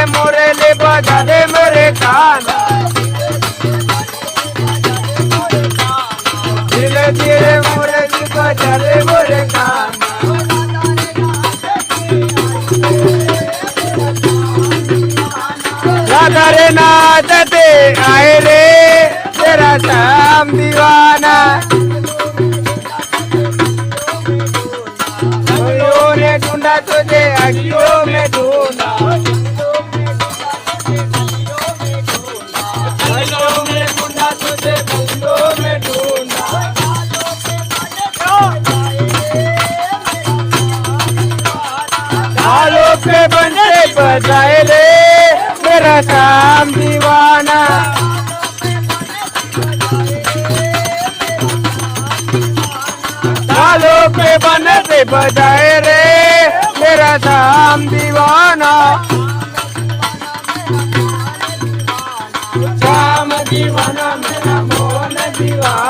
मुरली बजा दे मेरे कान्हा, धीरे धीरे मुरली बजा दे मेरे कान्हा। राधा रे नाचते आए रे तेरा श्याम दीवाना, अखियों ने ढूंढा तुझे अखियों में ढूंढा, अखियों में ढूंढा तुझे अखियों में ढूंढा। तालों पे बंदे बजाए रे मेरा श्याम दीवाना, तालों पे बंदे बजाए रे मेरा श्याम दीवाना। श्याम दीवाना मेरा मोहन दीवाना,